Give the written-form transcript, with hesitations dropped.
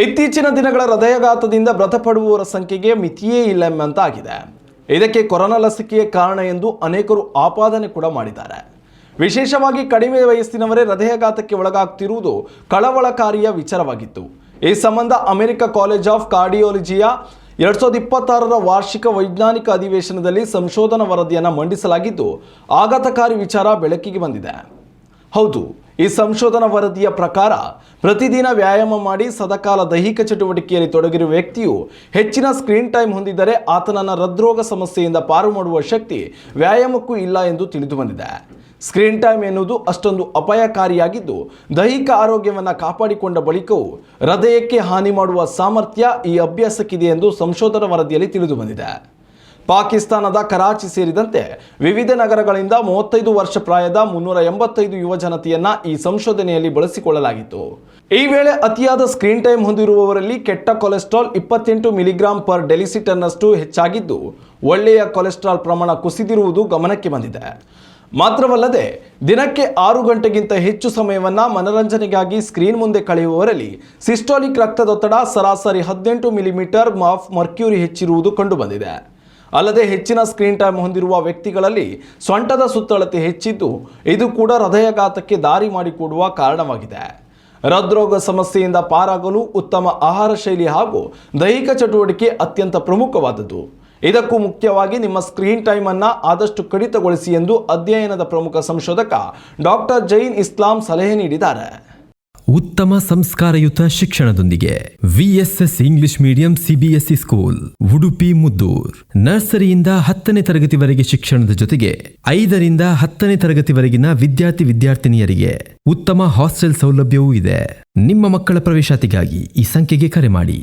ಇತ್ತೀಚಿನ ದಿನಗಳ ಹೃದಯಾಘಾತದಿಂದ ಮೃತಪಡುವವರ ಸಂಖ್ಯೆಗೆ ಮಿತಿಯೇ ಇಲ್ಲ ಎಂಬಂತಾಗಿದೆ. ಇದಕ್ಕೆ ಕೊರೋನಾ ಲಸಿಕೆಯೇ ಕಾರಣ ಎಂದು ಅನೇಕರು ಆಪಾದನೆ ಕೂಡ ಮಾಡಿದ್ದಾರೆ. ವಿಶೇಷವಾಗಿ ಕಡಿಮೆ ವಯಸ್ಸಿನವರೇ ಹೃದಯಾಘಾತಕ್ಕೆ ಒಳಗಾಗ್ತಿರುವುದು ಕಳವಳಕಾರಿಯ ವಿಚಾರವಾಗಿತ್ತು. ಈ ಸಂಬಂಧ ಅಮೆರಿಕ ಕಾಲೇಜ್ ಆಫ್ ಕಾರ್ಡಿಯಾಲಜಿಯ 2026ರ ವಾರ್ಷಿಕ ವೈಜ್ಞಾನಿಕ ಅಧಿವೇಶನದಲ್ಲಿ ಸಂಶೋಧನಾ ವರದಿಯನ್ನು ಮಂಡಿಸಲಾಗಿದ್ದು, ಆಘಾತಕಾರಿ ವಿಚಾರ ಬೆಳಕಿಗೆ ಬಂದಿದೆ. ಹೌದು, ಈ ಸಂಶೋಧನಾ ವರದಿಯ ಪ್ರಕಾರ ಪ್ರತಿದಿನ ವ್ಯಾಯಾಮ ಮಾಡಿ ಸದಾಕಾಲ ದೈಹಿಕ ಚಟುವಟಿಕೆಯಲ್ಲಿ ತೊಡಗಿರುವ ವ್ಯಕ್ತಿಯು ಹೆಚ್ಚಿನ ಸ್ಕ್ರೀನ್ ಟೈಮ್ ಹೊಂದಿದ್ದರೆ ಆತನನ್ನು ಹೃದ್ರೋಗ ಸಮಸ್ಯೆಯಿಂದ ಪಾರು ಮಾಡುವ ಶಕ್ತಿ ವ್ಯಾಯಾಮಕ್ಕೂ ಇಲ್ಲ ಎಂದು ತಿಳಿದು ಬಂದಿದೆ. ಸ್ಕ್ರೀನ್ ಟೈಮ್ ಎನ್ನುವುದು ಅಷ್ಟೊಂದು ಅಪಾಯಕಾರಿಯಾಗಿದ್ದು, ದೈಹಿಕ ಆರೋಗ್ಯವನ್ನು ಕಾಪಾಡಿಕೊಂಡ ಬಳಿಕವೂ ಹೃದಯಕ್ಕೆ ಹಾನಿ ಮಾಡುವ ಸಾಮರ್ಥ್ಯ ಈ ಅಭ್ಯಾಸಕ್ಕಿದೆ ಎಂದು ಸಂಶೋಧನಾ ವರದಿಯಲ್ಲಿ ತಿಳಿದು ಬಂದಿದೆ. ಪಾಕಿಸ್ತಾನದ ಕರಾಚಿ ಸೇರಿದಂತೆ ವಿವಿಧ ನಗರಗಳಿಂದ 35 ವರ್ಷ ಪ್ರಾಯದ 385 ಯುವ ಜನತೆಯನ್ನ ಈ ಸಂಶೋಧನೆಯಲ್ಲಿ ಬಳಸಿಕೊಳ್ಳಲಾಗಿತ್ತು. ಈ ವೇಳೆ ಅತಿಯಾದ ಸ್ಕ್ರೀನ್ ಟೈಮ್ ಹೊಂದಿರುವವರಲ್ಲಿ ಕೆಟ್ಟ ಕೊಲೆಸ್ಟ್ರಾಲ್ 28 ಮಿಲಿಗ್ರಾಂ ಪರ್ ಡೆಸಿಲಿಟರ್ನಷ್ಟು ಹೆಚ್ಚಾಗಿದ್ದು, ಒಳ್ಳೆಯ ಕೊಲೆಸ್ಟ್ರಾಲ್ ಪ್ರಮಾಣ ಕುಸಿದಿರುವುದು ಗಮನಕ್ಕೆ ಬಂದಿದೆ. ಮಾತ್ರವಲ್ಲದೆ ದಿನಕ್ಕೆ 6 ಗಂಟೆಗಿಂತ ಹೆಚ್ಚು ಸಮಯವನ್ನು ಮನರಂಜನೆಗಾಗಿ ಸ್ಕ್ರೀನ್ ಮುಂದೆ ಕಳೆಯುವವರಲ್ಲಿ ಸಿಸ್ಟೋಲಿಕ್ ರಕ್ತದೊತ್ತಡ ಸರಾಸರಿ 18 ಮಿಲಿಮೀಟರ್ ಆಫ್ ಮರ್ಕ್ಯೂರಿ ಹೆಚ್ಚಿರುವುದು ಕಂಡುಬಂದಿದೆ. ಅಲ್ಲದೆ ಹೆಚ್ಚಿನ ಸ್ಕ್ರೀನ್ ಟೈಮ್ ಹೊಂದಿರುವ ವ್ಯಕ್ತಿಗಳಲ್ಲಿ ಸೊಂಟದ ಸುತ್ತಳತೆ ಹೆಚ್ಚಿದ್ದು, ಇದು ಕೂಡ ಹೃದಯಾಘಾತಕ್ಕೆ ದಾರಿ ಮಾಡಿಕೊಡುವ ಕಾರಣವಾಗಿದೆ. ಹೃದ್ರೋಗ ಸಮಸ್ಯೆಯಿಂದ ಪಾರಾಗಲು ಉತ್ತಮ ಆಹಾರ ಶೈಲಿ ಹಾಗೂ ದೈಹಿಕ ಚಟುವಟಿಕೆ ಅತ್ಯಂತ ಪ್ರಮುಖವಾದದ್ದು. ಇದಕ್ಕೂ ಮುಖ್ಯವಾಗಿ ನಿಮ್ಮ ಸ್ಕ್ರೀನ್ ಟೈಮ್ ಅನ್ನು ಆದಷ್ಟು ಕಡಿತಗೊಳಿಸಿ ಎಂದು ಅಧ್ಯಯನದ ಪ್ರಮುಖ ಸಂಶೋಧಕ ಡಾಕ್ಟರ್ ಜೈನ್ ಇಸ್ಲಾಂ ಸಲಹೆ ನೀಡಿದ್ದಾರೆ. ಉತ್ತಮ ಸಂಸ್ಕಾರಯುತ ಶಿಕ್ಷಣದೊಂದಿಗೆ VSS English medium CBSE school Udupi Muddur. ನರ್ಸರಿಯಿಂದ 10ನೇ ತರಗತಿವರೆಗೆ ಶಿಕ್ಷಣದ ಜೊತೆಗೆ 5ರಿಂದ 10ನೇ ತರಗತಿವರೆಗಿನ ವಿದ್ಯಾರ್ಥಿನಿಯರಿಗೆ ಉತ್ತಮ ಹಾಸ್ಟೆಲ್ ಸೌಲಭ್ಯವೂ ಇದೆ. ನಿಮ್ಮ ಮಕ್ಕಳ ಪ್ರವೇಶಾತಿಗಾಗಿ ಈ ಸಂಖ್ಯೆಗೆ ಕರೆ ಮಾಡಿ.